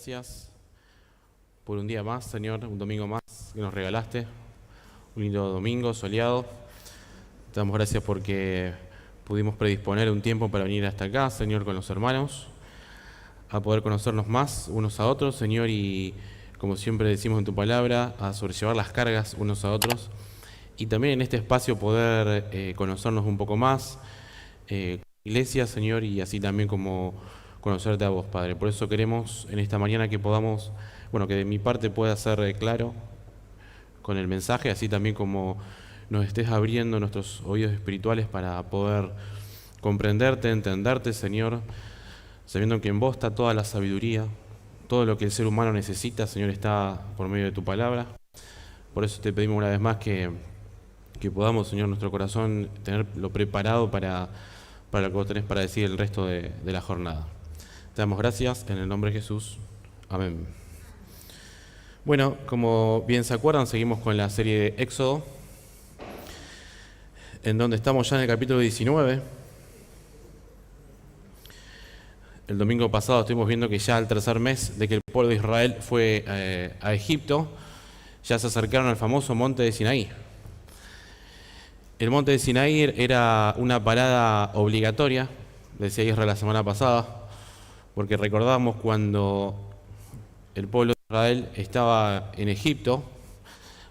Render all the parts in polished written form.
gracias por un día más, Señor, un domingo más que nos regalaste, un lindo domingo soleado. Te damos gracias porque pudimos predisponer un tiempo para venir hasta acá, Señor, con los hermanos, a poder conocernos más unos a otros, Señor, y como siempre decimos en tu palabra, a sobrellevar las cargas unos a otros, y también en este espacio poder conocernos un poco más, iglesia, Señor, y así también como conocerte a vos, Padre. Por eso queremos en esta mañana que podamos, que de mi parte pueda ser claro con el mensaje, así también como nos estés abriendo nuestros oídos espirituales para poder comprenderte, entenderte, Señor, sabiendo que en vos está toda la sabiduría, todo lo que el ser humano necesita, Señor, está por medio de tu palabra. Por eso te pedimos una vez más que podamos, Señor, nuestro corazón tenerlo preparado para lo que vos tenés para decir el resto de la jornada. Te damos gracias en el nombre de Jesús. Amén. Bueno, como bien se acuerdan, seguimos con la serie de Éxodo, en donde estamos ya en el capítulo 19. El domingo pasado estuvimos viendo que ya al tercer mes de que el pueblo de Israel fue a Egipto, ya se acercaron al famoso monte de Sinaí. El monte de Sinaí era una parada obligatoria, decía Israel la semana pasada, porque recordábamos cuando el pueblo de Israel estaba en Egipto,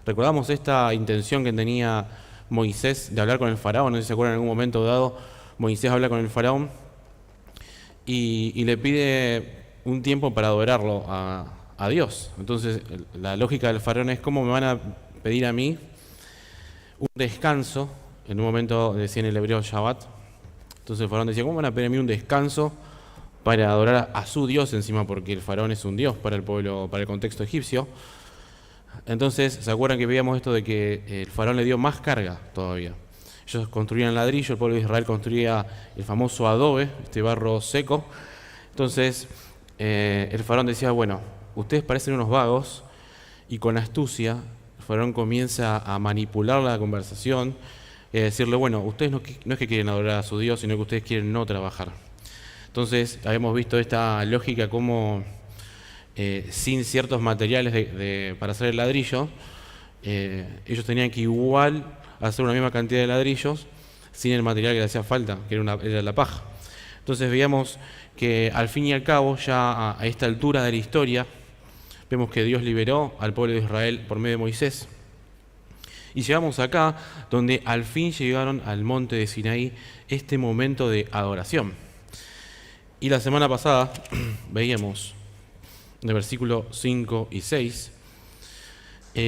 recordamos esta intención que tenía Moisés de hablar con el faraón. No sé si se acuerdan, en algún momento dado Moisés habla con el faraón y le pide un tiempo para adorarlo a Dios. Entonces la lógica del faraón es: ¿cómo me van a pedir a mí un descanso? En un momento decía en el hebreo Shabbat. Entonces el faraón decía: ¿cómo van a pedir a mí un descanso para adorar a su Dios encima? Porque el faraón es un Dios para el pueblo, para el contexto egipcio. Entonces, ¿se acuerdan que veíamos esto de que el faraón le dio más carga todavía? Ellos construían ladrillo, el pueblo de Israel construía el famoso adobe, este barro seco. Entonces, el faraón decía: bueno, ustedes parecen unos vagos, y con astucia el faraón comienza a manipular la conversación y a decirle: bueno, ustedes no es que quieren adorar a su Dios, sino que ustedes quieren no trabajar. Entonces, habíamos visto esta lógica como sin ciertos materiales para hacer el ladrillo, ellos tenían que igual hacer una misma cantidad de ladrillos sin el material que le hacía falta, que era la paja. Entonces veíamos que al fin y al cabo, ya a esta altura de la historia, vemos que Dios liberó al pueblo de Israel por medio de Moisés. Y llegamos acá, donde al fin llegaron al monte de Sinaí, este momento de adoración. Y la semana pasada veíamos de versículo 5 y 6.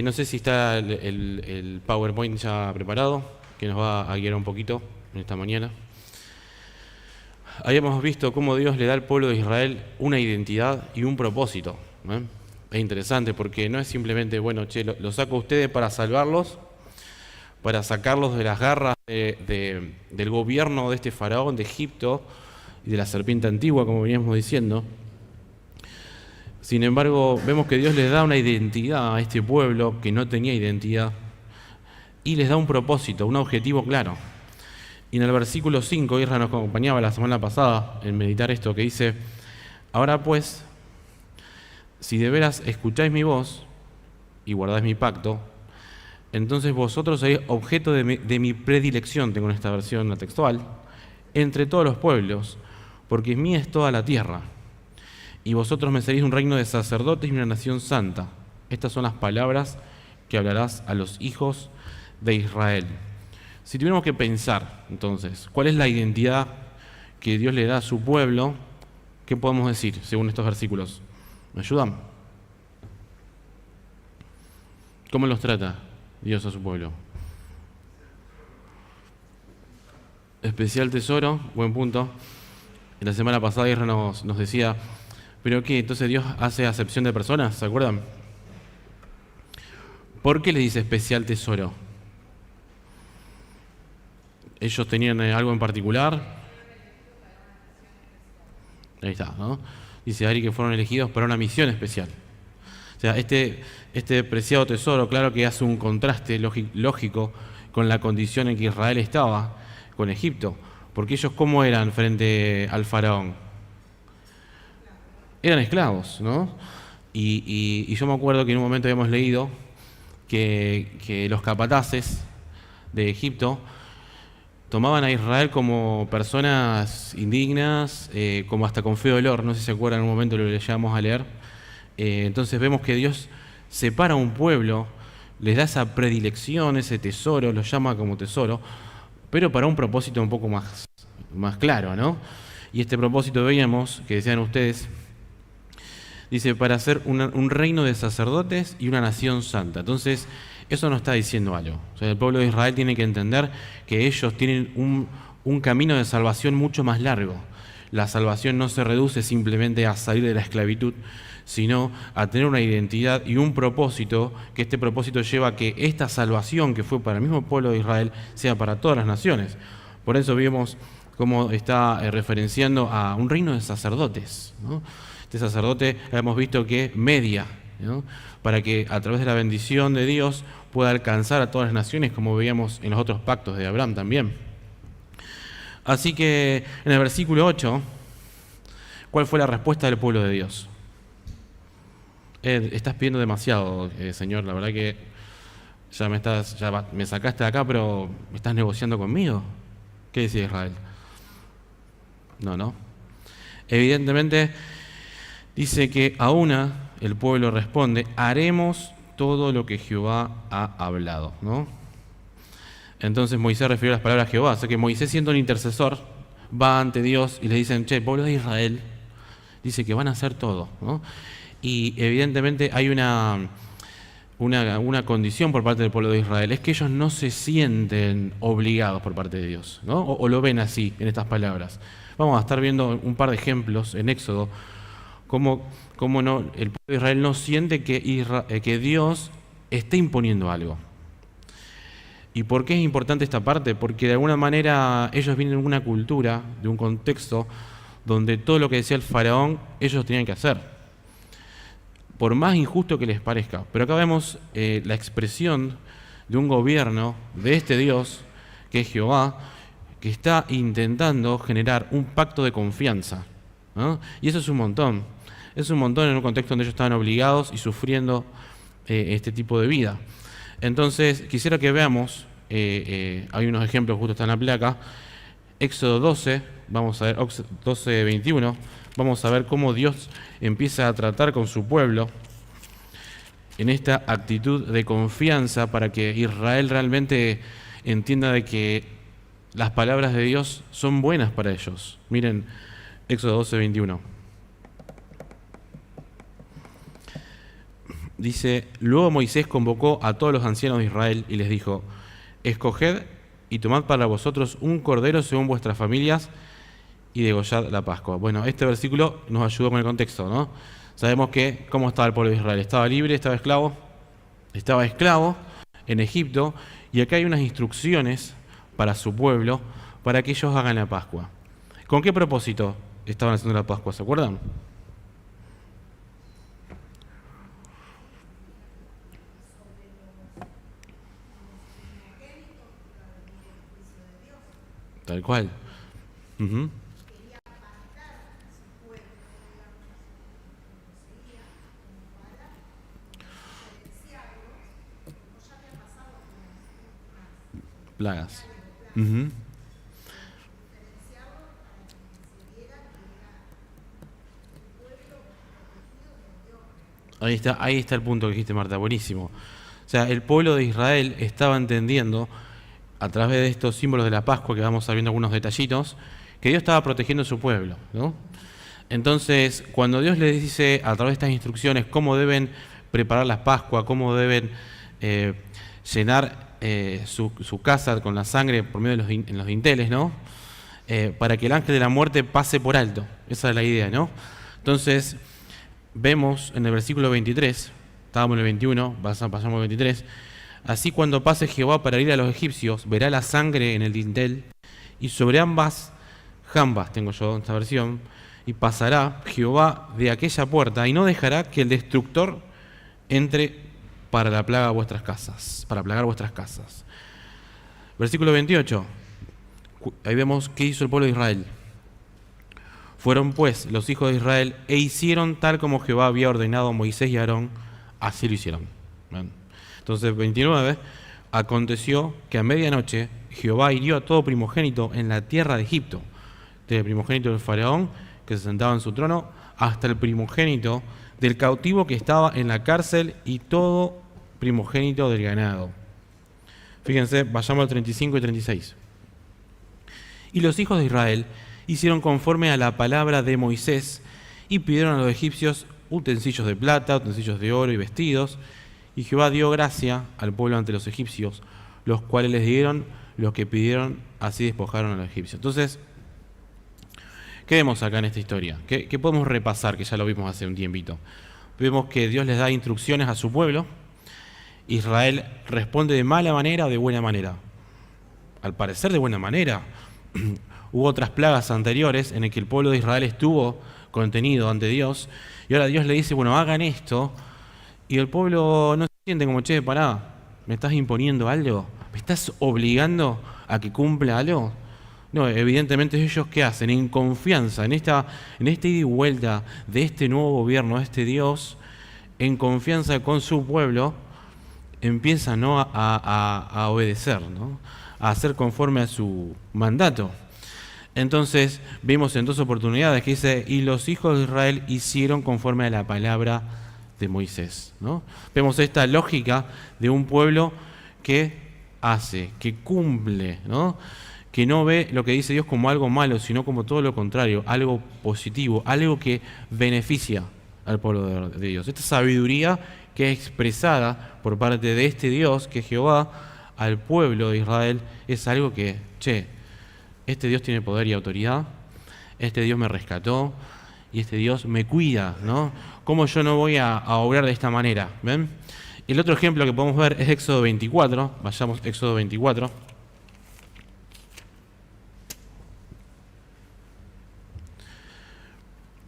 No sé si está el PowerPoint ya preparado, que nos va a guiar un poquito en esta mañana. Habíamos visto cómo Dios le da al pueblo de Israel una identidad y un propósito. Es interesante porque no es simplemente: bueno, lo saco a ustedes para salvarlos, para sacarlos de las garras del gobierno de este faraón de Egipto y de la serpiente antigua, como veníamos diciendo. Sin embargo, vemos que Dios les da una identidad a este pueblo que no tenía identidad, y les da un propósito, un objetivo claro. Y en el versículo 5, Israel nos acompañaba la semana pasada en meditar esto, que dice: ahora pues, si de veras escucháis mi voz y guardáis mi pacto, entonces vosotros seréis objeto de mi predilección, tengo en esta versión la textual, entre todos los pueblos, porque mía es toda la tierra. Y vosotros me seréis un reino de sacerdotes y una nación santa. Estas son las palabras que hablarás a los hijos de Israel. Si tuviéramos que pensar, entonces, ¿cuál es la identidad que Dios le da a su pueblo? ¿Qué podemos decir según estos versículos? ¿Me ayudan? ¿Cómo los trata Dios a su pueblo? Especial tesoro, buen punto. En la semana pasada Israel nos decía: ¿pero qué? Entonces Dios hace acepción de personas, ¿se acuerdan? ¿Por qué le dice especial tesoro? ¿Ellos tenían algo en particular? Ahí está, ¿no? Dice Ari que fueron elegidos para una misión especial. O sea, este preciado tesoro, claro que hace un contraste lógico con la condición en que Israel estaba con Egipto. Porque ellos, ¿cómo eran frente al faraón? eran esclavos, ¿no? Y yo me acuerdo que en un momento habíamos leído que los capataces de Egipto tomaban a Israel como personas indignas, como hasta con feo olor, no sé si se acuerdan, en un momento lo llegamos a leer. Entonces vemos que Dios separa a un pueblo, les da esa predilección, ese tesoro, lo llama como tesoro, pero para un propósito un poco más claro, ¿no? Y este propósito veíamos, que decían ustedes, dice, para hacer un reino de sacerdotes y una nación santa. Entonces, eso nos está diciendo algo. O sea, el pueblo de Israel tiene que entender que ellos tienen un camino de salvación mucho más largo. La salvación no se reduce simplemente a salir de la esclavitud, sino a tener una identidad y un propósito, que este propósito lleva a que esta salvación que fue para el mismo pueblo de Israel sea para todas las naciones. Por eso vimos cómo está referenciando a un reino de sacerdotes, ¿no? Este sacerdote hemos visto que media, ¿no? Para que a través de la bendición de Dios pueda alcanzar a todas las naciones, como veíamos en los otros pactos de Abraham también. Así que en el versículo 8, ¿cuál fue la respuesta del pueblo de Dios? Estás pidiendo demasiado, Señor, la verdad que me sacaste de acá, pero ¿me estás negociando conmigo? ¿Qué decía Israel? No. Evidentemente, dice que a una el pueblo responde, haremos todo lo que Jehová ha hablado, ¿no? Entonces Moisés refirió las palabras a Jehová, o sea que Moisés, siendo un intercesor, va ante Dios y le dicen, el pueblo de Israel dice que van a hacer todo, ¿no? Y evidentemente hay una condición por parte del pueblo de Israel, es que ellos no se sienten obligados por parte de Dios, ¿no? O lo ven así, en estas palabras. Vamos a estar viendo un par de ejemplos en Éxodo, cómo no, el pueblo de Israel no siente que Dios esté imponiendo algo. ¿Y por qué es importante esta parte? Porque de alguna manera ellos vienen de una cultura, de un contexto, donde todo lo que decía el faraón, ellos tenían que hacer, por más injusto que les parezca. Pero acá vemos la expresión de un gobierno de este Dios, que es Jehová, que está intentando generar un pacto de confianza, ¿no? Y eso es un montón. Es un montón en un contexto donde ellos estaban obligados y sufriendo este tipo de vida. Entonces, quisiera que veamos, hay unos ejemplos, justo están en la placa, Éxodo 12, vamos a ver, 12, 21, vamos a ver cómo Dios empieza a tratar con su pueblo en esta actitud de confianza para que Israel realmente entienda de que las palabras de Dios son buenas para ellos. Miren, Éxodo 12, 21. Dice, luego Moisés convocó a todos los ancianos de Israel y les dijo, escoged y tomad para vosotros un cordero según vuestras familias y degollad la Pascua. Bueno, este versículo nos ayudó con el contexto, ¿no? Sabemos que, ¿cómo estaba el pueblo de Israel? ¿Estaba libre? ¿Estaba esclavo? Estaba esclavo en Egipto, y acá hay unas instrucciones para su pueblo para que ellos hagan la Pascua. ¿Con qué propósito estaban haciendo la Pascua? ¿Se acuerdan? Tal cual. Uh-huh. Plagas. Uh-huh. Ahí está el punto que dijiste, Marta, buenísimo. O sea, el pueblo de Israel estaba entendiendo, a través de estos símbolos de la Pascua, que vamos a ver viendo algunos detallitos, que Dios estaba protegiendo a su pueblo, ¿no? Entonces, cuando Dios les dice a través de estas instrucciones cómo deben preparar la Pascua, cómo deben llenar su casa con la sangre por medio de en los dinteles, ¿no? Para que el ángel de la muerte pase por alto. Esa es la idea, ¿no? Entonces, vemos en el versículo 23, estábamos en el 21, pasamos al 23, así cuando pase Jehová para ir a los egipcios, verá la sangre en el dintel, y sobre ambas jambas, tengo yo esta versión, y pasará Jehová de aquella puerta, y no dejará que el destructor entre para la plaga vuestras casas, para plagar vuestras casas. Versículo 28, ahí vemos qué hizo el pueblo de Israel. Fueron pues los hijos de Israel e hicieron tal como Jehová había ordenado a Moisés y a Aarón, así lo hicieron. ¿Ven? Entonces, 29, aconteció que a medianoche Jehová hirió a todo primogénito en la tierra de Egipto, desde el primogénito del faraón que se sentaba en su trono, hasta el primogénito del cautivo que estaba en la cárcel y todo primogénito del ganado. Fíjense, vayamos al 35 y 36. Y los hijos de Israel hicieron conforme a la palabra de Moisés y pidieron a los egipcios utensilios de plata, utensilios de oro y vestidos. Y Jehová dio gracia al pueblo ante los egipcios, los cuales les dieron lo que pidieron, así despojaron a los egipcios. Entonces, ¿qué vemos acá en esta historia? ¿Qué podemos repasar? Que ya lo vimos hace un tiempito. Vemos que Dios les da instrucciones a su pueblo. Israel responde de mala manera o de buena manera. Al parecer de buena manera. Hubo otras plagas anteriores en las que el pueblo de Israel estuvo contenido ante Dios. Y ahora Dios le dice, bueno, hagan esto. Y el pueblo no se siente como, che, pará, ¿me estás imponiendo algo? ¿Me estás obligando a que cumpla algo? No, evidentemente ellos ¿qué hacen? En confianza, en esta ida y vuelta de este nuevo gobierno, de este Dios, en confianza con su pueblo, empiezan, ¿no?, a obedecer, ¿no?, a hacer conforme a su mandato. Entonces, vemos en dos oportunidades que dice, y los hijos de Israel hicieron conforme a la palabra de Moisés, ¿no? Vemos esta lógica de un pueblo que hace, que cumple, ¿no?, que no ve lo que dice Dios como algo malo, sino como todo lo contrario, algo positivo, algo que beneficia al pueblo de Dios. Esta sabiduría que es expresada por parte de este Dios, que es Jehová, al pueblo de Israel, es algo que, che, este Dios tiene poder y autoridad, este Dios me rescató y este Dios me cuida, ¿no? ¿Cómo yo no voy a obrar de esta manera? ¿Ven? El otro ejemplo que podemos ver es Éxodo 24, vayamos a Éxodo 24.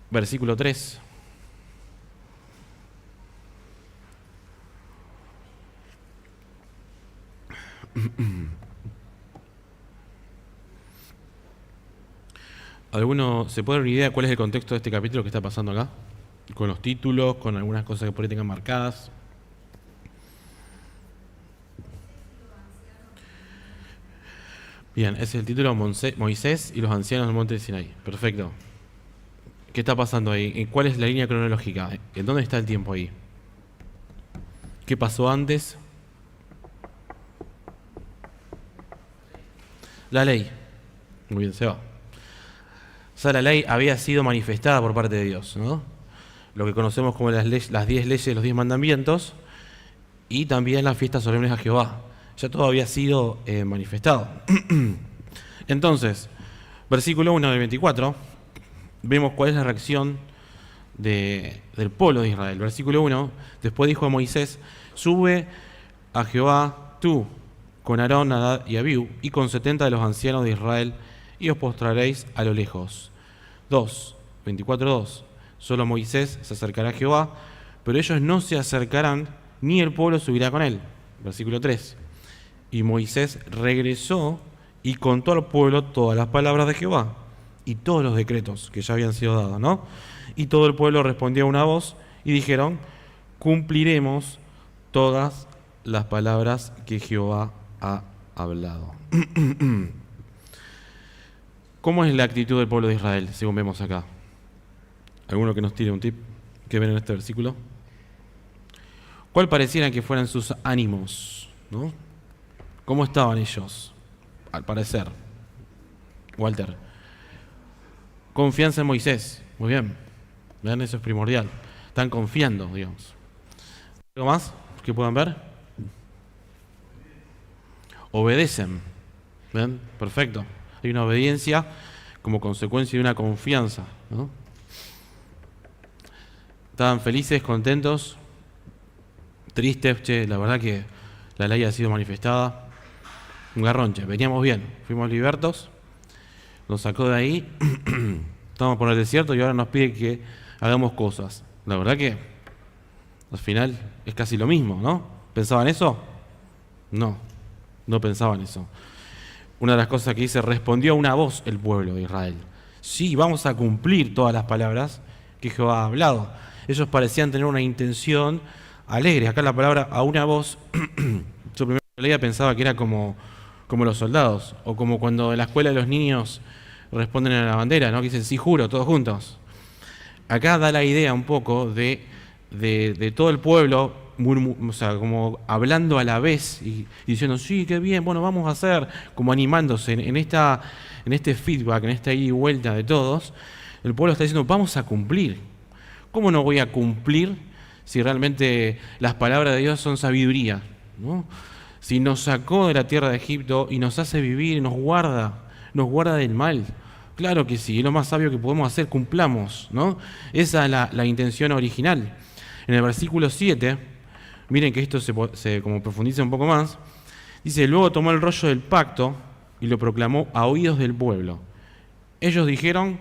Versículo 3. ¿Alguno se puede dar una idea cuál es el contexto de este capítulo que está pasando acá? Con los títulos, con algunas cosas que por ahí tengan marcadas. Bien, ese es el título, Moisés y los ancianos del monte de Sinaí. Perfecto. ¿Qué está pasando ahí? ¿Cuál es la línea cronológica? ¿En dónde está el tiempo ahí? ¿Qué pasó antes? La ley. Muy bien, se va. O sea, la ley había sido manifestada por parte de Dios, ¿no? Lo que conocemos como las 10 leyes, los 10 mandamientos, y también las fiestas solemnes a Jehová. Ya todo había sido manifestado. Entonces, versículo 1 del 24, vemos cuál es la reacción del pueblo de Israel. Versículo 1, después dijo a Moisés, sube a Jehová tú, con Aarón, Nadab y Abiú, y con 70 de los ancianos de Israel, y os postraréis a lo lejos. 24:2. Solo Moisés se acercará a Jehová, pero ellos no se acercarán, ni el pueblo subirá con él. Versículo 3. Y Moisés regresó y contó al pueblo todas las palabras de Jehová y todos los decretos que ya habían sido dados, ¿no? Y todo el pueblo respondió a una voz y dijeron, cumpliremos todas las palabras que Jehová ha hablado. ¿Cómo es la actitud del pueblo de Israel, según vemos acá? ¿Alguno que nos tire un tip que ven en este versículo? ¿Cuál pareciera que fueran sus ánimos, ¿no? ¿Cómo estaban ellos, al parecer? Walter. Confianza en Moisés. Muy bien. Vean, eso es primordial. Están confiando, digamos. ¿Algo más que puedan ver? Obedecen. ¿Ven? Perfecto. Hay una obediencia como consecuencia de una confianza, ¿no? Estaban felices, contentos, tristes, che, la verdad que la ley ha sido manifestada. Un garronche, veníamos bien, fuimos libertos, nos sacó de ahí, estamos por el desierto y ahora nos pide que hagamos cosas. La verdad que al final es casi lo mismo, ¿no? ¿Pensaban eso? No, no pensaban eso. Una de las cosas que dice, respondió a una voz el pueblo de Israel. sí, vamos a cumplir todas las palabras que Jehová ha hablado. Ellos parecían tener una intención alegre. Acá la palabra a una voz, yo primero leía pensaba que era como los soldados, o como cuando en la escuela los niños responden a la bandera, ¿no? Que dicen sí juro, todos juntos. Acá da la idea un poco de todo el pueblo, o sea, como hablando a la vez y diciendo, sí, qué bien, bueno, vamos a hacer, como animándose en este feedback, en esta ida y vuelta de todos. El pueblo está diciendo, vamos a cumplir. ¿Cómo no voy a cumplir si realmente las palabras de Dios son sabiduría, ¿no? Si nos sacó de la tierra de Egipto y nos hace vivir, nos guarda del mal. Claro que sí, es lo más sabio que podemos hacer, cumplamos, ¿no? Esa es la intención original. En el versículo 7, miren que esto se como profundiza un poco más, dice, luego tomó el rollo del pacto y lo proclamó a oídos del pueblo. Ellos dijeron,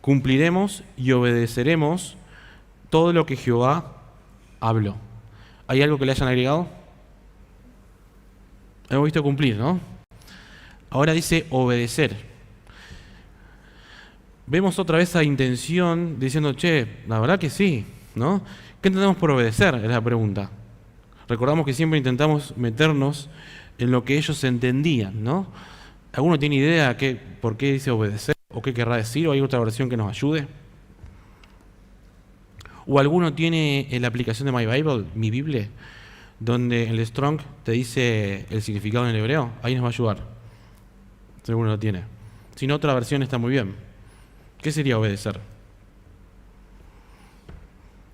cumpliremos y obedeceremos todo lo que Jehová habló. ¿Hay algo que le hayan agregado? Hemos visto cumplir, ¿no? Ahora dice obedecer. Vemos otra vez esa intención diciendo, che, la verdad que sí, ¿no? ¿Qué entendemos por obedecer? Es la pregunta. Recordamos que siempre intentamos meternos en lo que ellos entendían, ¿no? ¿Alguno tiene idea por qué dice obedecer? ¿O qué querrá decir? ¿O hay otra versión que nos ayude? ¿O alguno tiene en la aplicación de My Bible, mi Biblia, donde el Strong te dice el significado en el hebreo? Ahí nos va a ayudar. Si alguno lo tiene. Si no, otra versión está muy bien. ¿Qué sería obedecer?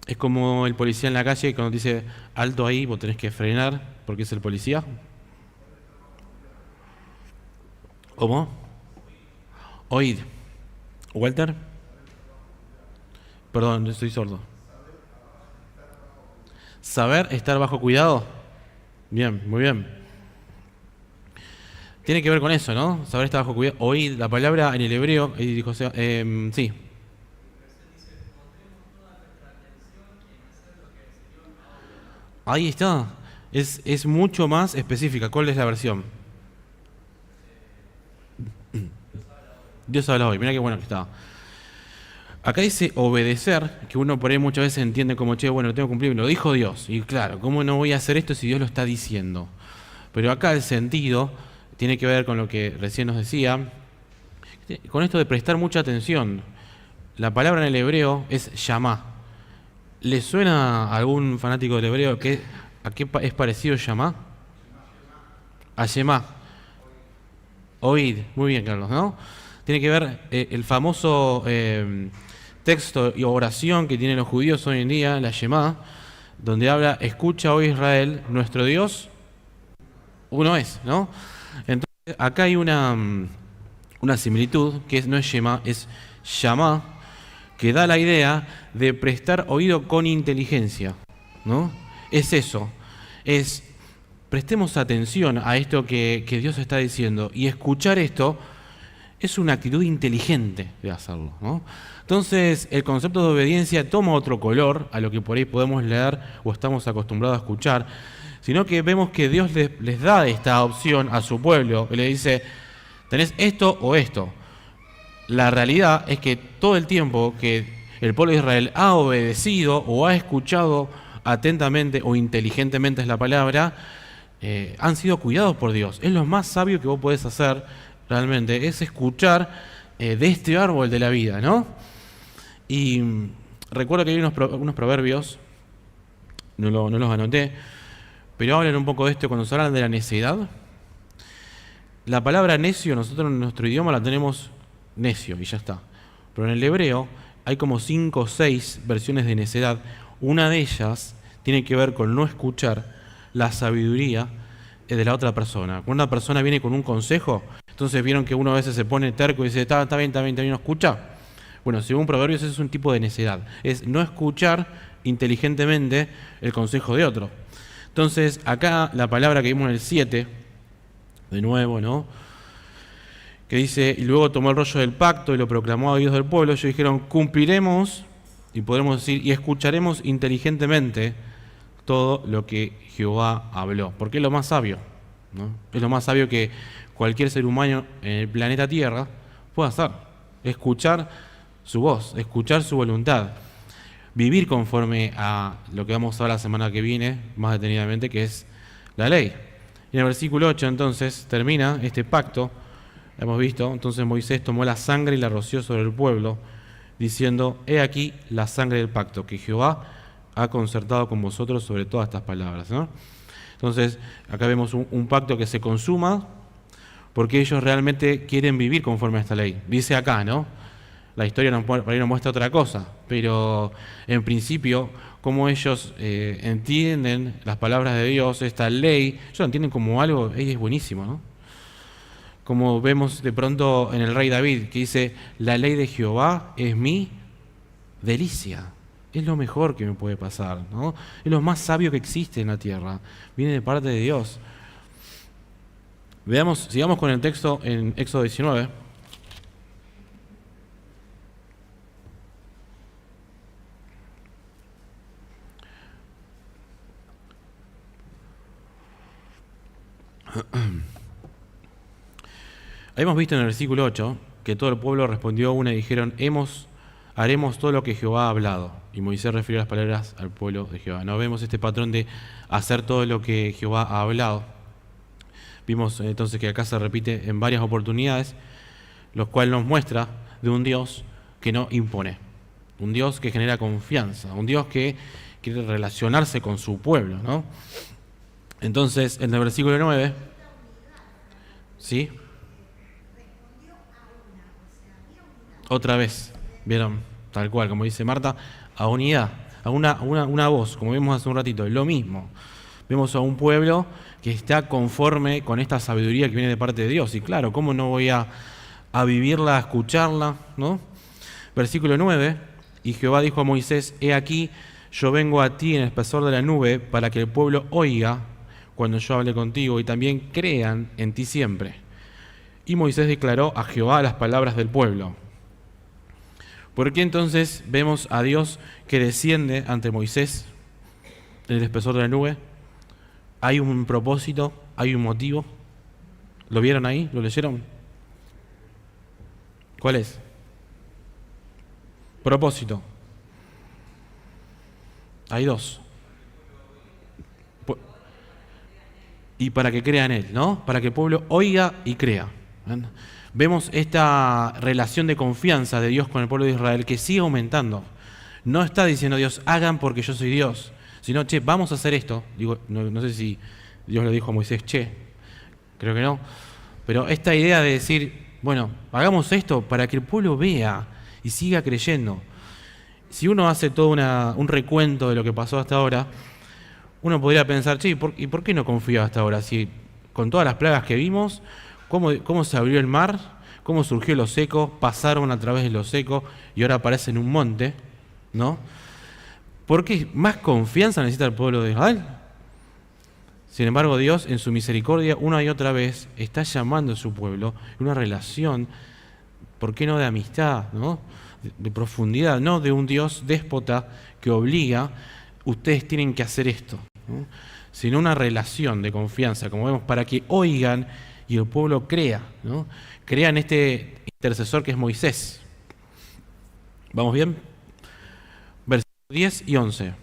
Es como el policía en la calle cuando dice alto ahí, vos tenés que frenar porque es el policía. ¿Cómo? Oíd. ¿Walter? Perdón, estoy sordo. ¿Saber estar bajo cuidado? Bien, muy bien. Tiene que ver con eso, ¿no? Saber estar bajo cuidado. Oíd, la palabra en el hebreo, dijo, sí. Ahí está. Es mucho más específica. ¿Cuál es la versión? Dios habla hoy. Mirá qué bueno que está. Acá dice obedecer, que uno por ahí muchas veces entiende como, che, bueno, lo tengo que cumplir, lo dijo Dios. Y claro, ¿cómo no voy a hacer esto si Dios lo está diciendo? Pero acá el sentido tiene que ver con lo que recién nos decía, con esto de prestar mucha atención. La palabra en el hebreo es yamá. ¿Le suena a algún fanático del hebreo a qué es parecido yamá? A yemá. Oíd. Muy bien, Carlos, ¿no? Tiene que ver el famoso texto y oración que tienen los judíos hoy en día, la Shemá, donde habla, escucha, oh Israel, nuestro Dios, uno es, ¿no? Entonces, acá hay una similitud, que no es Shemá, es Shamá, que da la idea de prestar oído con inteligencia, ¿no? Es eso, prestemos atención a esto que Dios está diciendo, y escuchar esto es una actitud inteligente de hacerlo, ¿no? Entonces, el concepto de obediencia toma otro color a lo que por ahí podemos leer o estamos acostumbrados a escuchar, sino que vemos que Dios les da esta opción a su pueblo y le dice, tenés esto o esto. La realidad es que todo el tiempo que el pueblo de Israel ha obedecido o ha escuchado atentamente o inteligentemente es la palabra, han sido cuidados por Dios. Es lo más sabio que vos podés hacer realmente, es escuchar de este árbol de la vida, ¿no? Y recuerdo que hay unos proverbios, no los anoté, pero hablan un poco de esto cuando se hablan de la necedad. La palabra necio, nosotros en nuestro idioma la tenemos necio y ya está. Pero en el hebreo hay como 5 o 6 versiones de necedad. Una de ellas tiene que ver con no escuchar la sabiduría de la otra persona. Cuando una persona viene con un consejo, entonces vieron que uno a veces se pone terco y dice, está bien, no escucha. Bueno, según Proverbios, eso es un tipo de necedad. Es no escuchar inteligentemente el consejo de otro. Entonces, acá la palabra que vimos en el 7, de nuevo, ¿no? Que dice, y luego tomó el rollo del pacto y lo proclamó a Dios del pueblo. Ellos dijeron, cumpliremos, y podremos decir, y escucharemos inteligentemente todo lo que Jehová habló. Porque es lo más sabio, ¿no? Es lo más sabio que cualquier ser humano en el planeta Tierra puede hacer. escuchar su voz, escuchar su voluntad, vivir conforme a lo que vamos a ver la semana que viene, más detenidamente, que es la ley. Y en el versículo 8 entonces termina este pacto, hemos visto, entonces Moisés tomó la sangre y la roció sobre el pueblo, diciendo, he aquí la sangre del pacto que Jehová ha concertado con vosotros sobre todas estas palabras, ¿no? Entonces, acá vemos un pacto que se consuma porque ellos realmente quieren vivir conforme a esta ley. Dice acá, ¿no? La historia por ahí nos muestra otra cosa, pero en principio, como ellos entienden las palabras de Dios, esta ley, ellos la entienden como algo, es buenísimo, ¿no? Como vemos de pronto en el rey David, que dice, la ley de Jehová es mi delicia. Es lo mejor que me puede pasar, ¿no? Es lo más sabio que existe en la tierra. Viene de parte de Dios. Sigamos con el texto en Éxodo 19. Hemos visto en el versículo 8 que todo el pueblo respondió a una y dijeron, haremos todo lo que Jehová ha hablado. Y Moisés refirió las palabras al pueblo de Jehová. No vemos este patrón de hacer todo lo que Jehová ha hablado. Vimos entonces que acá se repite en varias oportunidades, lo cual nos muestra de un Dios que no impone, un Dios que genera confianza, un Dios que quiere relacionarse con su pueblo, ¿no? Entonces, en el versículo 9, ¿sí? Otra vez, vieron, tal cual, como dice Marta, a unidad, a una voz, como vimos hace un ratito, lo mismo. Vemos a un pueblo que está conforme con esta sabiduría que viene de parte de Dios. Y claro, ¿cómo no voy a vivirla, a escucharla, ¿no? Versículo 9, y Jehová dijo a Moisés, he aquí, yo vengo a ti en el espesor de la nube para que el pueblo oiga cuando yo hable contigo y también crean en ti siempre. Y Moisés declaró a Jehová las palabras del pueblo. ¿Por qué entonces vemos a Dios que desciende ante Moisés en el espesor de la nube? ¿Hay un propósito? ¿Hay un motivo? ¿Lo vieron ahí? ¿Lo leyeron? ¿Cuál es? Propósito. Hay dos. Y para que crea en Él, ¿no? Para que el pueblo oiga y crea. ¿Ven? Vemos esta relación de confianza de Dios con el pueblo de Israel que sigue aumentando. No está diciendo Dios, hagan porque yo soy Dios, sino, che, vamos a hacer esto. Digo, no sé si Dios le dijo a Moisés, che, creo que no. Pero esta idea de decir, bueno, hagamos esto para que el pueblo vea y siga creyendo. Si uno hace todo un recuento de lo que pasó hasta ahora, uno podría pensar, che, ¿y por qué no confío hasta ahora? Si con todas las plagas que vimos, ¿cómo se abrió el mar? ¿Cómo surgió lo seco? Pasaron a través de lo seco y ahora aparece en un monte, ¿no? ¿Por qué más confianza necesita el pueblo de Israel? Sin embargo, Dios, en su misericordia, una y otra vez, está llamando a su pueblo en una relación, ¿por qué no de amistad, ¿no? De profundidad, no de un Dios déspota que obliga, ustedes tienen que hacer esto, ¿no? Sino una relación de confianza, como vemos, para que oigan y el pueblo crea, ¿no? Crea en este intercesor que es Moisés. ¿Vamos bien? Versículos 10 y 11.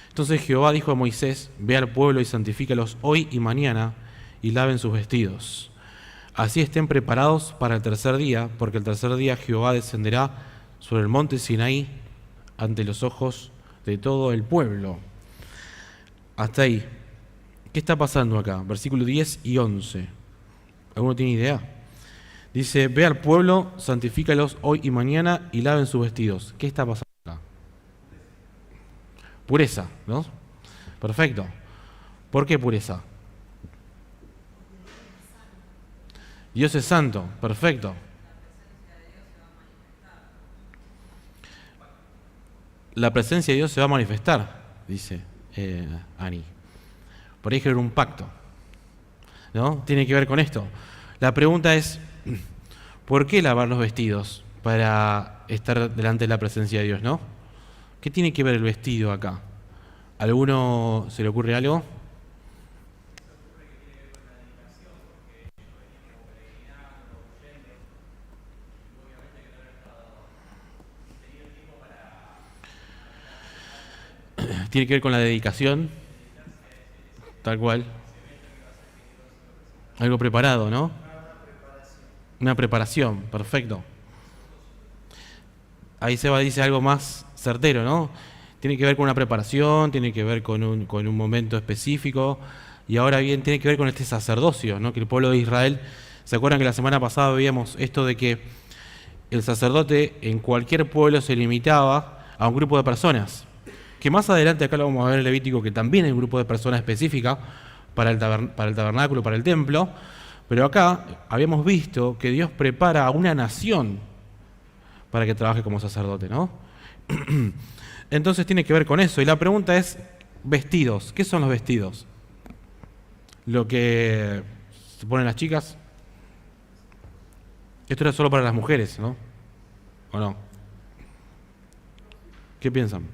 Entonces Jehová dijo a Moisés, ve al pueblo y santifícalos hoy y mañana y laven sus vestidos. Así estén preparados para el tercer día, porque el tercer día Jehová descenderá sobre el monte Sinaí ante los ojos de todo el pueblo. Hasta ahí. ¿Qué está pasando acá? Versículos 10 y 11. ¿Alguno tiene idea? Dice, ve al pueblo, santifícalos hoy y mañana y laven sus vestidos. ¿Qué está pasando acá? Pureza, ¿no? Perfecto. ¿Por qué pureza? Dios es santo, perfecto. La presencia de Dios se va a manifestar, dice Ani. Por ahí era un pacto, ¿no? Tiene que ver con esto. La pregunta es, ¿por qué lavar los vestidos para estar delante de la presencia de Dios, no? ¿Qué tiene que ver el vestido acá? ¿Alguno se le ocurre algo? Tiene que ver con la dedicación, tal cual. Algo preparado, ¿no? Una preparación, perfecto. Ahí Seba dice algo más certero, ¿no? Tiene que ver con una preparación, tiene que ver con un momento específico, y ahora bien, tiene que ver con este sacerdocio, ¿no? Que el pueblo de Israel, ¿se acuerdan que la semana pasada veíamos esto de que el sacerdote en cualquier pueblo se limitaba a un grupo de personas? Que más adelante acá lo vamos a ver en Levítico, que también hay un grupo de personas específica para el tabernáculo, para el templo, pero acá habíamos visto que Dios prepara a una nación para que trabaje como sacerdote, ¿no? Entonces tiene que ver con eso. Y la pregunta es, vestidos. ¿Qué son los vestidos? Lo que se ponen las chicas. Esto era solo para las mujeres, ¿no? ¿O no? ¿Qué piensan?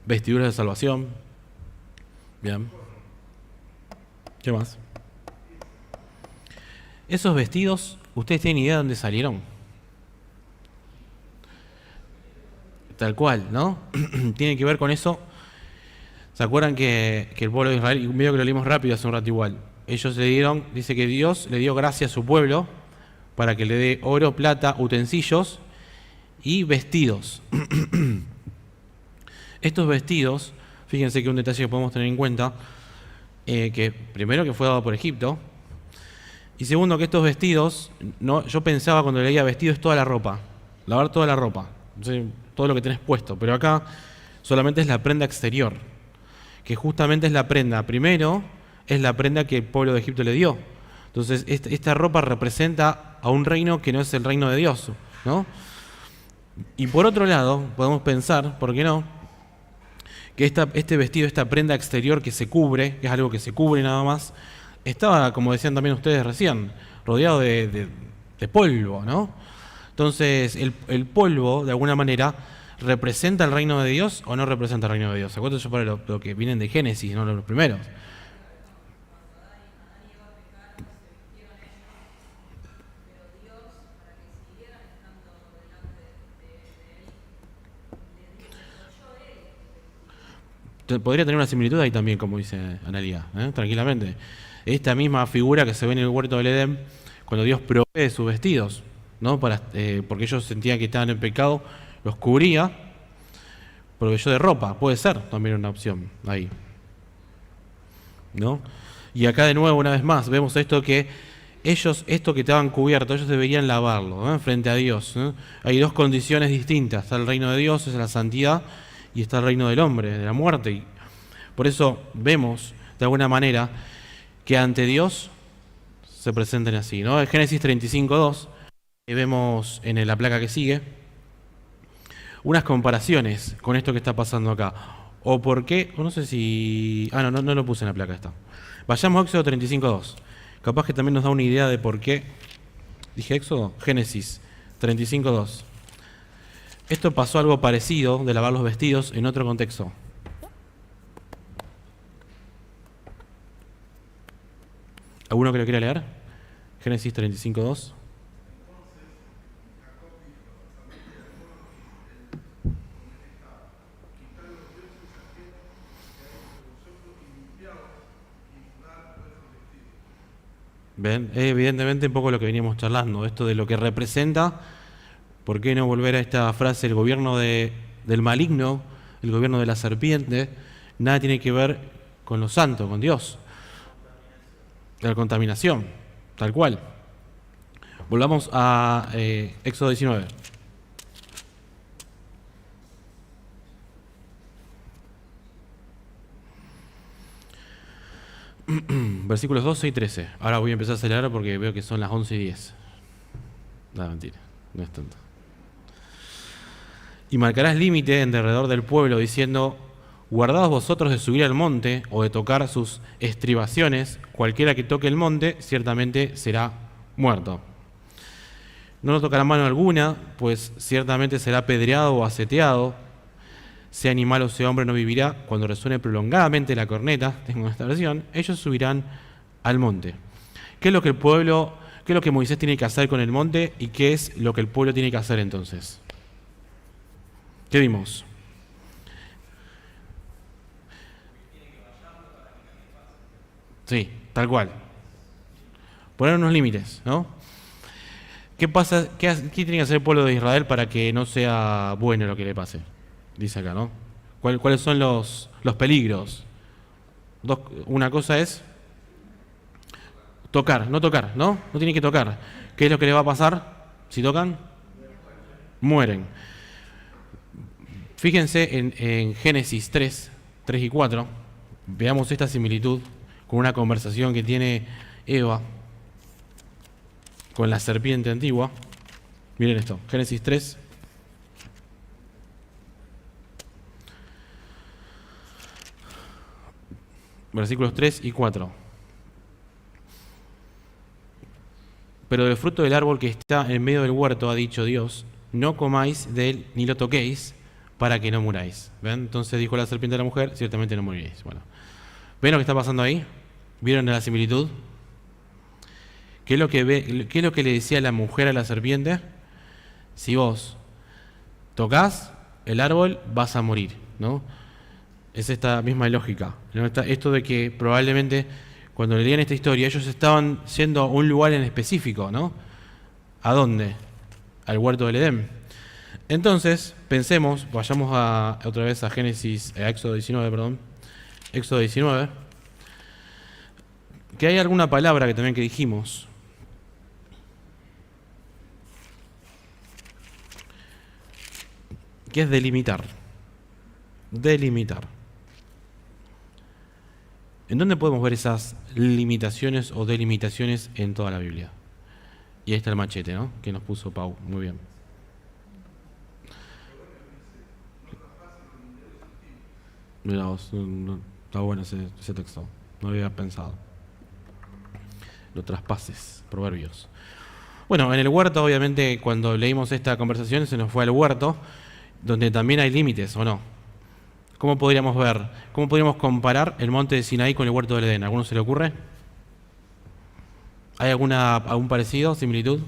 Vestiduras de salvación. Bien. ¿Qué más? Esos vestidos, ¿ustedes tienen idea de dónde salieron? Tal cual, ¿no? Tiene que ver con eso. ¿Se acuerdan que el pueblo de Israel, y medio que lo leímos rápido hace un rato igual, ellos le dieron, dice que Dios le dio gracia a su pueblo para que le dé oro, plata, utensilios y vestidos. Estos vestidos, fíjense que un detalle que podemos tener en cuenta, que primero que fue dado por Egipto, y segundo que estos vestidos, no, yo pensaba cuando leía vestido es toda la ropa, lavar toda la ropa, todo lo que tenés puesto, pero acá solamente es la prenda exterior, que justamente es la prenda, primero es la prenda que el pueblo de Egipto le dio. Entonces esta ropa representa a un reino que no es el reino de Dios, ¿no? Y por otro lado, podemos pensar, ¿por qué no?, que este vestido, esta prenda exterior que se cubre, que es algo que se cubre nada más, estaba, como decían también ustedes recién, rodeado de polvo, ¿no? Entonces, el polvo, de alguna manera, ¿representa el reino de Dios o no representa el reino de Dios? Acuérdense yo para lo que vienen de Génesis, no los primeros. Podría tener una similitud ahí también, como dice Analía, tranquilamente. Esta misma figura que se ve en el huerto del Edén, cuando Dios provee sus vestidos, ¿no? Porque ellos sentían que estaban en pecado, los cubría, proveyó de ropa, puede ser también una opción ahí, ¿no? Y acá de nuevo, una vez más, vemos esto que ellos, esto que estaban cubiertos, ellos deberían lavarlo, frente a Dios, ¿no? Hay dos condiciones distintas, está el reino de Dios, es la santidad, y está el reino del hombre, de la muerte. Y por eso vemos, de alguna manera, que ante Dios se presenten así, ¿no? En Génesis 35:2, vemos en la placa que sigue, unas comparaciones con esto que está pasando acá. O por qué, no sé si... no lo puse en la placa esta. Vayamos a Éxodo 35:2. Capaz que también nos da una idea de por qué. ¿Dije Éxodo? Génesis 35:2. Esto pasó algo parecido de lavar los vestidos en otro contexto. ¿Alguno que lo quiera leer? Génesis 35:2. ¿Ven? Es evidentemente un poco lo que veníamos charlando, esto de lo que representa. ¿Por qué no volver a esta frase? El gobierno del maligno, el gobierno de la serpiente, nada tiene que ver con lo santo, con Dios. La contaminación, tal cual. Volvamos a Éxodo 19. Versículos 12 y 13. Ahora voy a empezar a acelerar porque veo que son las 11:10. No, mentira, no es tanto. Y marcarás límite en derredor del pueblo, diciendo: guardaos vosotros de subir al monte o de tocar sus estribaciones, cualquiera que toque el monte ciertamente será muerto. No lo tocará mano alguna, pues ciertamente será apedreado o aseteado. Sea animal o sea hombre no vivirá. Cuando resuene prolongadamente la corneta, tengo esta versión, ellos subirán al monte. ¿Qué es lo que Moisés tiene que hacer con el monte y qué es lo que el pueblo tiene que hacer entonces? ¿Qué vimos? Sí, tal cual. Poner unos límites, ¿no? ¿Qué pasa? ¿Qué tiene que hacer el pueblo de Israel para que no sea bueno lo que le pase? Dice acá, ¿no? ¿Cuáles son los peligros? Una cosa es tocar, no tocar, ¿no? No tienen que tocar. ¿Qué es lo que le va a pasar si tocan? Mueren. Fíjense en Génesis 3 y 4. Veamos esta similitud con una conversación que tiene Eva con la serpiente antigua. Miren esto, Génesis 3. Versículos 3 y 4. Pero del fruto del árbol que está en medio del huerto ha dicho Dios, no comáis de él ni lo toquéis para que no muráis. ¿Ven? Entonces dijo la serpiente a la mujer, ciertamente no moriréis. Bueno, ¿ven lo que está pasando ahí? ¿Vieron la similitud? ¿Qué es lo que le decía la mujer a la serpiente? Si vos tocas el árbol, vas a morir, ¿no? Es esta misma lógica, ¿no? Esto de que probablemente cuando leían esta historia ellos estaban yendo a un lugar en específico, ¿no? ¿A dónde? Al huerto del Edén. Entonces, pensemos, vayamos otra vez a Éxodo 19, perdón. Éxodo 19. Que hay alguna palabra que dijimos. Que es delimitar. Delimitar. ¿En dónde podemos ver esas limitaciones o delimitaciones en toda la Biblia? Y ahí está el machete, ¿no? Que nos puso Pau. Muy bien. Mirá vos, está bueno ese texto. No había pensado. Los traspases, proverbios. Bueno, en el huerto, obviamente, cuando leímos esta conversación, se nos fue al huerto, donde también hay límites, ¿o no? ¿Cómo podríamos ver? ¿Cómo podríamos comparar el monte de Sinaí con el huerto del Edén? ¿A alguno se le ocurre? ¿Hay algún parecido, similitud?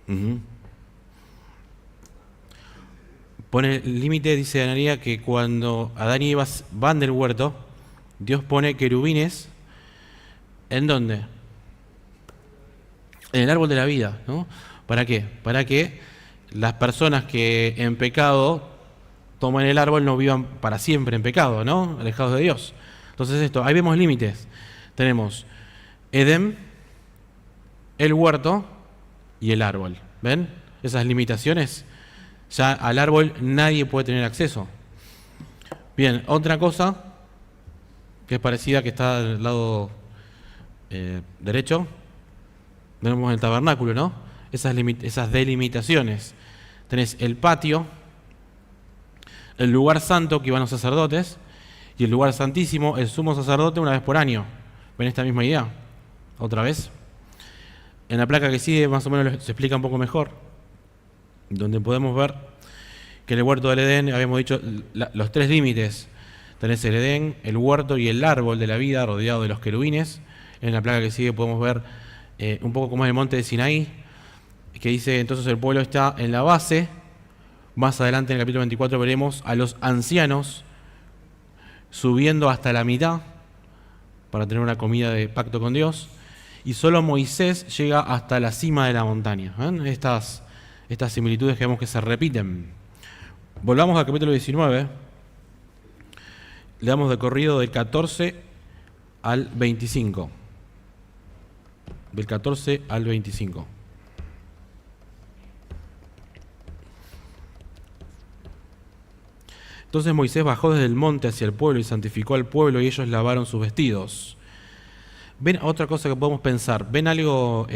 Uh-huh. Pone el límite, dice Anaría, que cuando Adán y Eva van del huerto, Dios pone querubines. ¿En dónde? En el árbol de la vida, ¿no? ¿Para qué? Para que las personas que en pecado toman el árbol no vivan para siempre en pecado, ¿no? Alejados de Dios. Entonces ahí vemos límites. Tenemos Edén, el huerto y el árbol. ¿Ven? Esas limitaciones. Ya al árbol nadie puede tener acceso. Bien, otra cosa que es parecida, que está del lado derecho, tenemos el tabernáculo, ¿no? Esas delimitaciones. Tenés el patio, el lugar santo que iban los sacerdotes, y el lugar santísimo, el sumo sacerdote una vez por año. ¿Ven esta misma idea? Otra vez. En la placa que sigue más o menos se explica un poco mejor, donde podemos ver que en el huerto del Edén habíamos dicho los tres límites. Tenés el Edén, el huerto y el árbol de la vida rodeado de los querubines. En la placa que sigue podemos ver un poco cómo es el monte de Sinaí, que dice entonces el pueblo está en la base. Más adelante en el capítulo 24 veremos a los ancianos subiendo hasta la mitad para tener una comida de pacto con Dios, y solo Moisés llega hasta la cima de la montaña. ¿Ven? Estas similitudes que vemos que se repiten. Volvamos al capítulo 19. Le damos de corrido del 14 al 25. Del 14 al 25. Entonces Moisés bajó desde el monte hacia el pueblo y santificó al pueblo, y ellos lavaron sus vestidos. ¿Ven otra cosa que podemos pensar? ¿Ven algo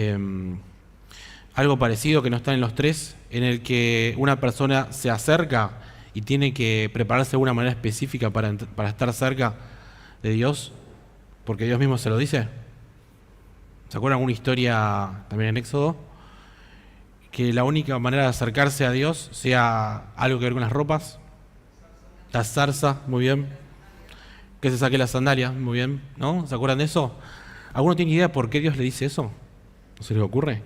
parecido que no está en los tres? En el que una persona se acerca y tiene que prepararse de una manera específica para estar cerca de Dios, porque Dios mismo se lo dice. ¿Se acuerdan alguna historia también en Éxodo? Que la única manera de acercarse a Dios sea algo que ver con las ropas. La zarza, muy bien. Que se saque las sandalias, muy bien, ¿no? ¿Se acuerdan de eso? ¿Alguno tiene idea por qué Dios le dice eso? ¿No se les ocurre?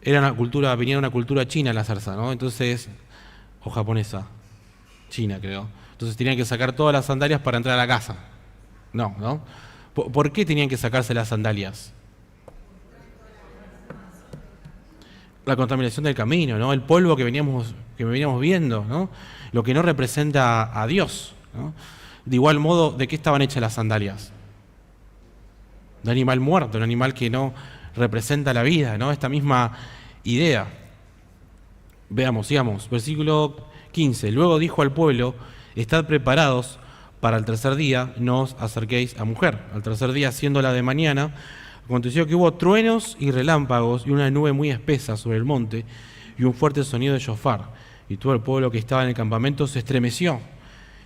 venía de una cultura china la zarza, ¿no? Entonces, o japonesa, china creo. Entonces tenían que sacar todas las sandalias para entrar a la casa. No, ¿no? ¿Por qué tenían que sacarse las sandalias? La contaminación del camino, ¿no? El polvo que veníamos viendo, ¿no? Lo que no representa a Dios, ¿no? De igual modo, ¿de qué estaban hechas las sandalias? De animal muerto, un animal que no representa la vida, ¿no? Esta misma idea. Veamos, sigamos. Versículo 15. Luego dijo al pueblo: estad preparados para el tercer día, no os acerquéis a mujer. Al tercer día, siendo la de mañana, aconteció que hubo truenos y relámpagos y una nube muy espesa sobre el monte y un fuerte sonido de shofar. Y todo el pueblo que estaba en el campamento se estremeció.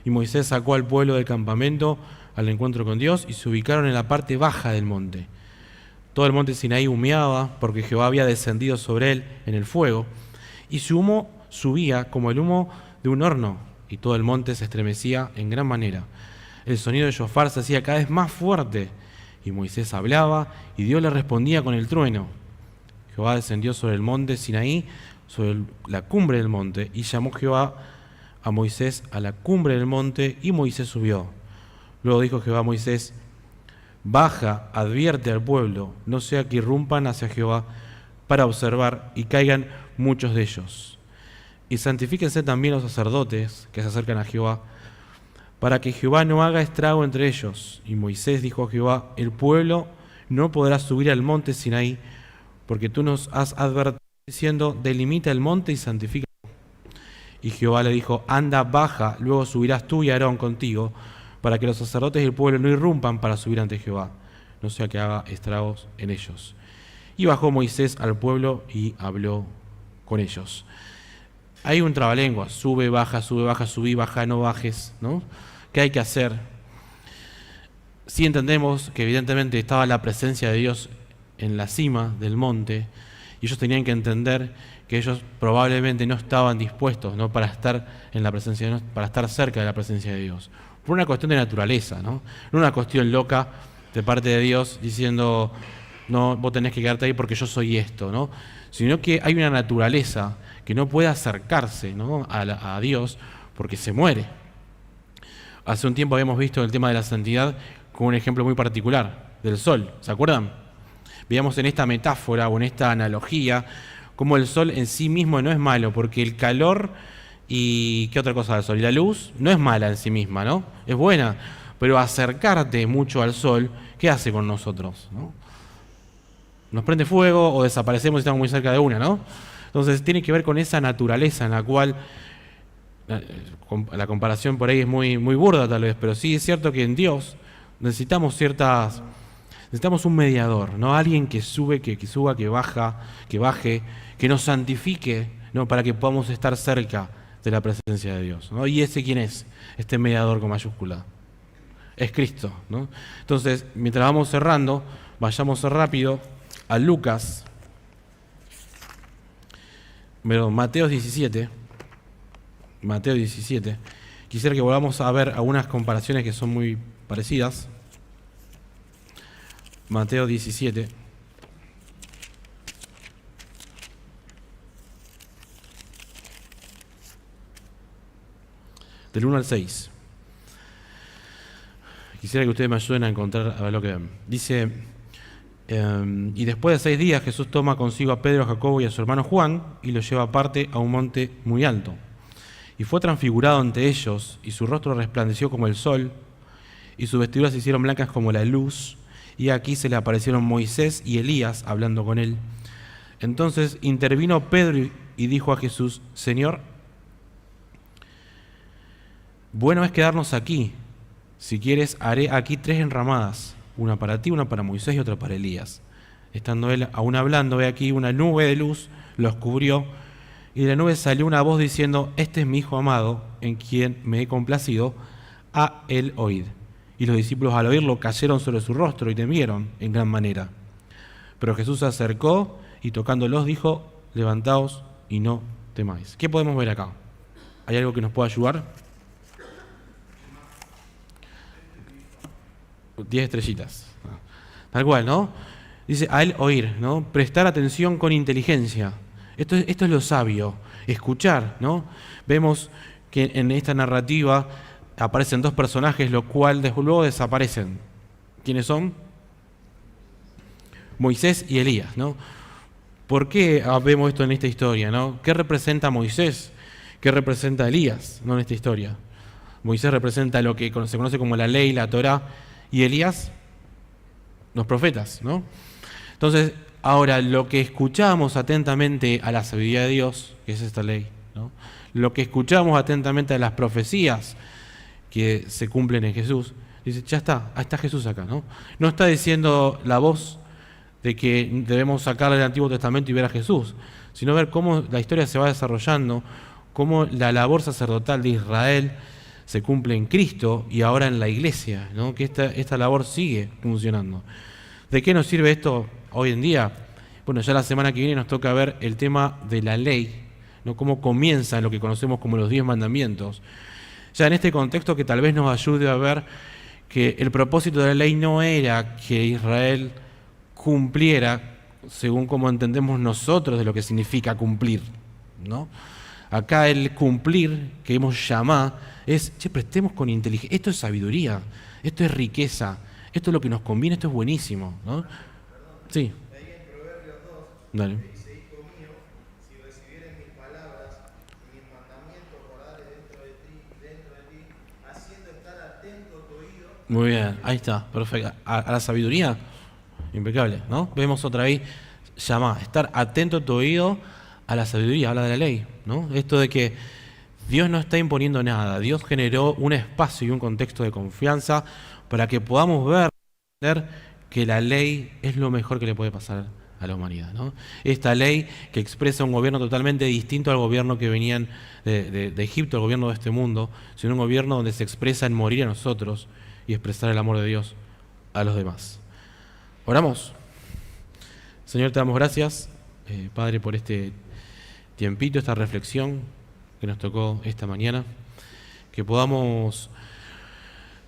Y Moisés sacó al pueblo del campamento al encuentro con Dios y se ubicaron en la parte baja del monte. Todo el monte Sinaí humeaba porque Jehová había descendido sobre él en el fuego, y su humo subía como el humo de un horno, y todo el monte se estremecía en gran manera. El sonido de shofar se hacía cada vez más fuerte, y Moisés hablaba, y Dios le respondía con el trueno. Jehová descendió sobre el monte Sinaí, sobre la cumbre del monte, y llamó Jehová a Moisés a la cumbre del monte, y Moisés subió. Luego dijo Jehová a Moisés: baja, advierte al pueblo, no sea que irrumpan hacia Jehová para observar y caigan muchos de ellos. Y santifíquense también los sacerdotes que se acercan a Jehová, para que Jehová no haga estrago entre ellos. Y Moisés dijo a Jehová: el pueblo no podrá subir al monte Sinaí, porque tú nos has advertido diciendo: delimita el monte y santifica. Y Jehová le dijo: anda, baja, luego subirás tú y Aarón contigo, para que los sacerdotes y el pueblo no irrumpan para subir ante Jehová, no sea que haga estragos en ellos. Y bajó Moisés al pueblo y habló con ellos. Hay un trabalenguas: sube, baja, subí, baja, no bajes, ¿no? ¿Qué hay que hacer? Sí entendemos que evidentemente estaba la presencia de Dios en la cima del monte, y ellos tenían que entender que ellos probablemente no estaban dispuestos, ¿no?, para estar en la presencia de Dios, para estar cerca de la presencia de Dios, por una cuestión de naturaleza, ¿no? No una cuestión loca de parte de Dios diciendo: no, vos tenés que quedarte ahí porque yo soy esto, ¿no? Sino que hay una naturaleza que no puede acercarse, ¿no?, a Dios porque se muere. Hace un tiempo habíamos visto el tema de la santidad con un ejemplo muy particular, del sol, ¿se acuerdan? Veíamos en esta metáfora o en esta analogía cómo el sol en sí mismo no es malo, porque el calor y ¿qué otra cosa del sol? Y la luz no es mala en sí misma, ¿no? Es buena, pero acercarte mucho al sol, ¿qué hace con nosotros, ¿no? Nos prende fuego o desaparecemos y estamos muy cerca de una, ¿no? Entonces tiene que ver con esa naturaleza en la cual la comparación por ahí es muy, muy burda tal vez, pero sí es cierto que en Dios necesitamos un mediador, ¿no? Alguien que sube, que suba, que baje, que nos santifique, ¿no?, para que podamos estar cerca de la presencia de Dios, ¿no? ¿Y ese quién es? Este mediador con mayúscula. Es Cristo, ¿no? Entonces, mientras vamos cerrando, vayamos rápido a Lucas, Mateo 17. Mateo 17. Quisiera que volvamos a ver algunas comparaciones que son muy parecidas. Mateo 17. Del 1 al 6. Quisiera que ustedes me ayuden a encontrar, a ver lo que ven. Dice: y después de 6 días Jesús toma consigo a Pedro, a Jacobo y a su hermano Juan y los lleva aparte a un monte muy alto. Y fue transfigurado ante ellos, y su rostro resplandeció como el sol, y sus vestiduras se hicieron blancas como la luz, y aquí se le aparecieron Moisés y Elías hablando con él. Entonces intervino Pedro y dijo a Jesús: Señor, bueno es quedarnos aquí. Si quieres, haré aquí 3 enramadas, una para ti, una para Moisés y otra para Elías. Estando él aún hablando, ve aquí una nube de luz los cubrió, y de la nube salió una voz diciendo: este es mi Hijo amado, en quien me he complacido, a él oíd. Y los discípulos al oírlo cayeron sobre su rostro y temieron en gran manera. Pero Jesús se acercó y tocándolos dijo: levantaos y no temáis. ¿Qué podemos ver acá? ¿Hay algo que nos pueda ayudar? 10 estrellitas. Tal cual, ¿no? Dice, a él oír, ¿no? Prestar atención con inteligencia. Esto es lo sabio, escuchar, ¿no? Vemos que en esta narrativa aparecen dos personajes, lo cual luego desaparecen. ¿Quiénes son? Moisés y Elías, ¿no? ¿Por qué vemos esto en esta historia, ¿no? ¿Qué representa Moisés? ¿Qué representa Elías, ¿no? En esta historia? Moisés representa lo que se conoce como la ley, la Torá, y Elías, los profetas, ¿no? Entonces, ahora, lo que escuchamos atentamente a la sabiduría de Dios, que es esta ley, ¿no? Lo que escuchamos atentamente a las profecías que se cumplen en Jesús, dice, ya está, ahí está Jesús acá, ¿no? No está diciendo la voz de que debemos sacar el Antiguo Testamento y ver a Jesús, sino ver cómo la historia se va desarrollando, cómo la labor sacerdotal de Israel se cumple en Cristo y ahora en la iglesia, ¿no? Que esta labor sigue funcionando. ¿De qué nos sirve esto hoy en día? Bueno, ya la semana que viene nos toca ver el tema de la ley, ¿no? Cómo comienza en lo que conocemos como los 10 mandamientos. Ya en este contexto que tal vez nos ayude a ver que el propósito de la ley no era que Israel cumpliera según como entendemos nosotros de lo que significa cumplir, ¿no? Acá el cumplir, que hemos llamado, es, prestemos con inteligencia. Esto es sabiduría, esto es riqueza, esto es lo que nos conviene, esto es buenísimo, ¿no? Sí. Ahí en Proverbios 2, Dale. dice, hijo mío, si recibieres mis palabras y mis mandamientos, guardares dentro de ti, haciendo estar atento tu oído. Muy bien, ahí está, perfecto. A la sabiduría, impecable, ¿no? Vemos otra vez, llama, estar atento a tu oído a la sabiduría, habla de la ley, ¿no? Esto de que Dios no está imponiendo nada, Dios generó un espacio y un contexto de confianza para que podamos ver que la ley es lo mejor que le puede pasar a la humanidad, ¿no? Esta ley que expresa un gobierno totalmente distinto al gobierno que venían de Egipto, el gobierno de este mundo, sino un gobierno donde se expresa en morir a nosotros y expresar el amor de Dios a los demás. Oramos. Señor, te damos gracias, Padre, por este tiempito, esta reflexión que nos tocó esta mañana, que podamos,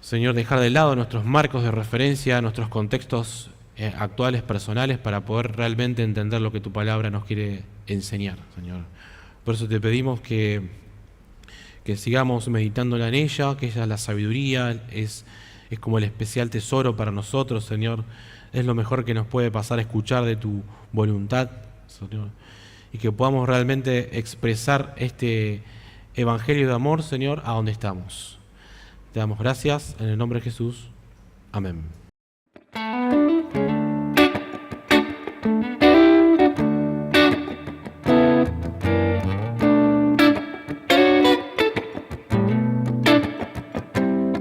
Señor, dejar de lado nuestros marcos de referencia, nuestros contextos actuales, personales, para poder realmente entender lo que tu palabra nos quiere enseñar, Señor. Por eso te pedimos que sigamos meditándola en ella, que ella es la sabiduría, es como el especial tesoro para nosotros, Señor. Es lo mejor que nos puede pasar escuchar de tu voluntad, Señor. Y que podamos realmente expresar este evangelio de amor, Señor, a donde estamos. Te damos gracias en el nombre de Jesús. Amén.